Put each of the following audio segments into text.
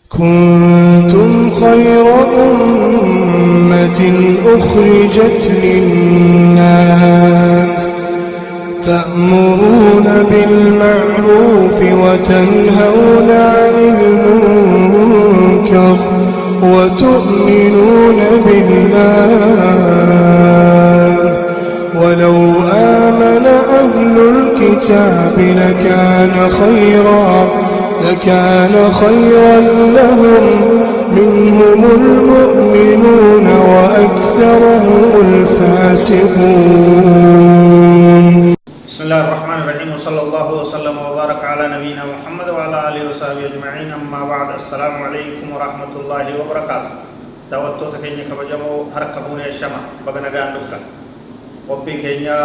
كنتم خير أمة أخرجت للناس تأمرون بالمعروف وتنهون عن المنكر وتؤمنون بالله ولو آمن أهل الكتاب لكان خيرا لهم منهم المؤمنون وأكثرهم الفاسقون. بسم الله الرحمن الرحيم وصلى الله وسلم وبارك على نبينا محمد وعلى آله وصحبه أجمعين. أما بعد، السلام عليكم ورحمة الله وبركاته. دعوتو تكيني كبجمو هركبون الشمع بغنغان دفتا وبي كينيا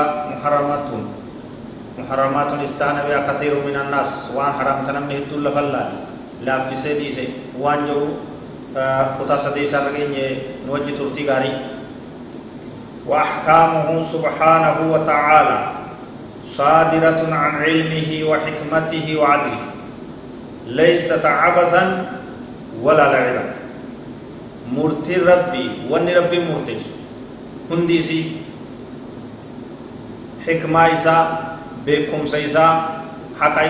محرمات استانا بها كثير من الناس وان حرام تنمي الدول فلال لا في سيدي وان جو قطع سديسا رغيني نوجي ترتي غاري. وأحكامه سبحانه وتعالى صادرة عن علمه وحكمته وعدله ليست عبثا ولا لعبا. مرتي ربي وني ربي مرتي هنديسي حكمة إسا بكم سيسا حقا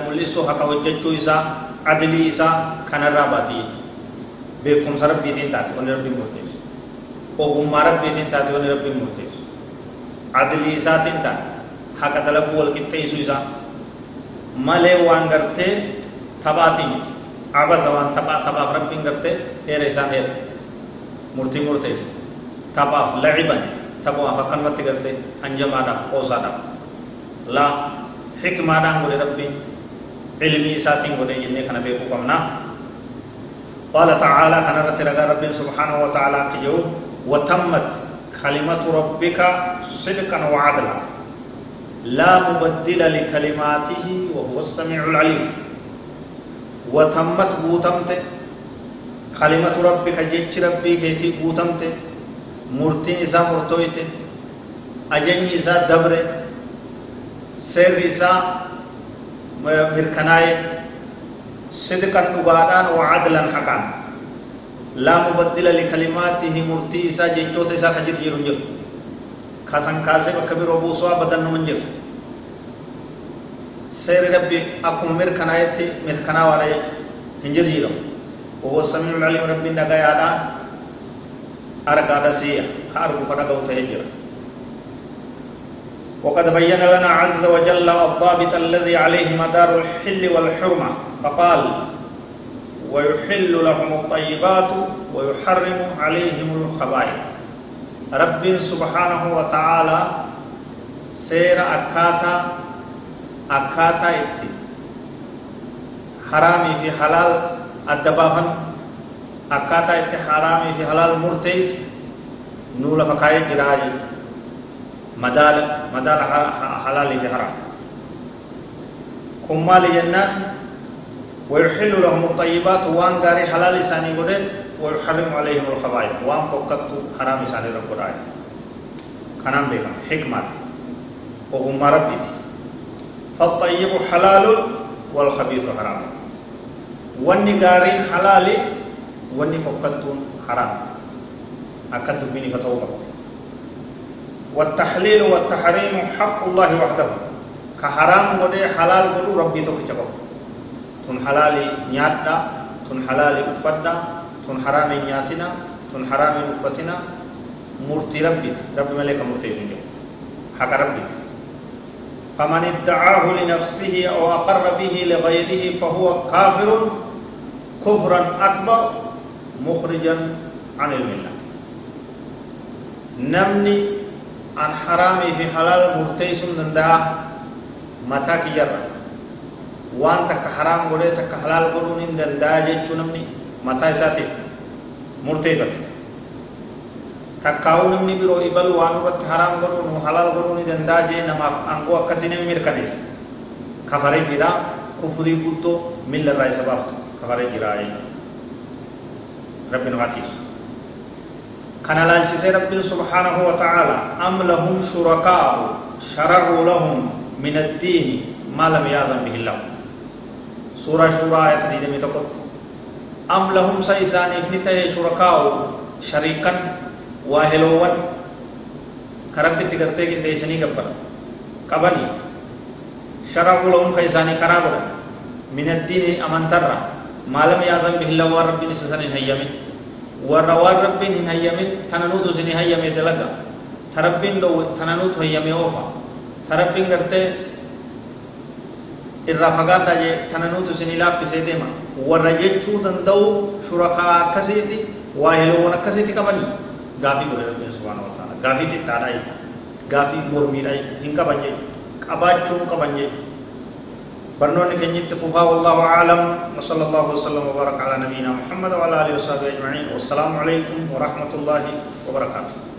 ملسو حقا وججو إسا عدلي إسا كان رابطي بكم سربي تنتاتي وني ربي مرتي وهم ربي تنتاتي وني ربي مرتي عدلي إسا تنتاتي haka dalagu wal qixxeessu isaa malee waan gartee taphaati miti. Abasa waan taphaaf rabbiin gartee heera isaan heera murtii murteessa taphaaf laciban taphaaf akkanumatti gartee hanjamaadhaaf qoosaadhaaf laa xikmaadhaan godhe rabbiin ilmii isaatiin godhe jennee kana beekuu qabnaa. qaala tacaalaa kanarratti ragaa rabbiin subhaanahu wa ta'aalaa akka jedhu watammat kalimatu rabbika sidqan wa cadla لا مبدل لكلماته وهو السميع العليم. وتمت بوتمت كلمة ربك جيتش ربي كيتي بوتمت مرتين إسا مرتويت أجن إسا دبر سر إسا مركناي صدقا نبادان وعدلا حقا لا مبدل لكلماته مرتي إسا جيتشوت إسا خجر جيرون kasan kaasee bakka biroo buusuu abadannu hin jiru. Seeri rabbi akkuma mirkanaayetti mirkanaawaadha jechuudha hin jirjiiramu. Wahuwa samiicul aliim rabbiin dhagayaadhaa argaadha si'a ka argu ka dhaga'u ta'ee jira. وقد بين لنا عز وجل الضابط الذي عليه مدار الحل والحرمة فقال ويحل لهم الطيبات ويحرم عليهم الخبائث. رب سبحانه وتعالى سير أكاتا إتي حرامي في حلال الدبافن أكاتا إتي حرامي في حلال مرتيز نولا فكاية جراج مدال حلال في حرام كمال جنان ويحل لهم الطيبات وان غاري حلال ساني قدر ويحرم عليهم الخبائث وان فقدت حرام ساني رب العالمين كنام بكم حكمة وهم ربتي فالطيب حلال والخبيث حرام واني غاري حلال واني فقدت حرام أكدت بني فتوبة. والتحليل والتحريم حق الله وحده كحرام قدر حلال قدر ربي توكي تن حلالي نيادا تن حلالي أفدا تن حرامي نياتنا تن حرامي أفتنا مرتي ربي ملك مرتي سنجو حق ربي. فمن ادعاه لنفسه أو أقر به لغيره فهو كافر كفرا أكبر مخرجا عن الملة. نمني عن حرامي في حلال مرتي سنندا متى كجرا waan takka haraam godhee takka halaal godhuun hin danda'a jechuu namni mataa isaatiif murteeffate. Takkaa'uu namni biroo ibalu waan irratti haraam godhuun halaal godhuun ni danda'a jee namaaf aangoo akkasii namni mirkaneessa. Kafaree jira kufrii guddoo milla irraa isa baaftu kafaree jira rabbiin hatiisu. Kana laalchisee rabbiin subhaanahu wa ta'ala am lahum shurakaa'u shara'u lahum min ad-diini ma lam ya'zam bihi Allah. سورة شورى آية 21 أم لهم سيسان إفنته شركاء شريكا واهلوان كربي تقرتك إن ديسني قبل قبني شرعوا لهم كيساني كرابا من الدين أمن ترى ما لم يأذن به الله ورب نسسن هيمن وروا رب هيمن تنانوت سن هيمن دلقا تربين لو تنانوت هيمن أوفا تربين قرتي الرافقات داجي تنانوت سن لا في سيدما ورجتشو دندو شركاء كسيتي واهلون كسيتي كماني غافي بول رب سبحانه وتعالى غافي تتاراي غافي مرميراي هنكا بنجي أباچون كبنجي برنون كنيت فوها والله أعلم وصلى الله وسلم وبارك على نبينا محمد وعلى آله وصحبه أجمعين والسلام عليكم ورحمة الله وبركاته.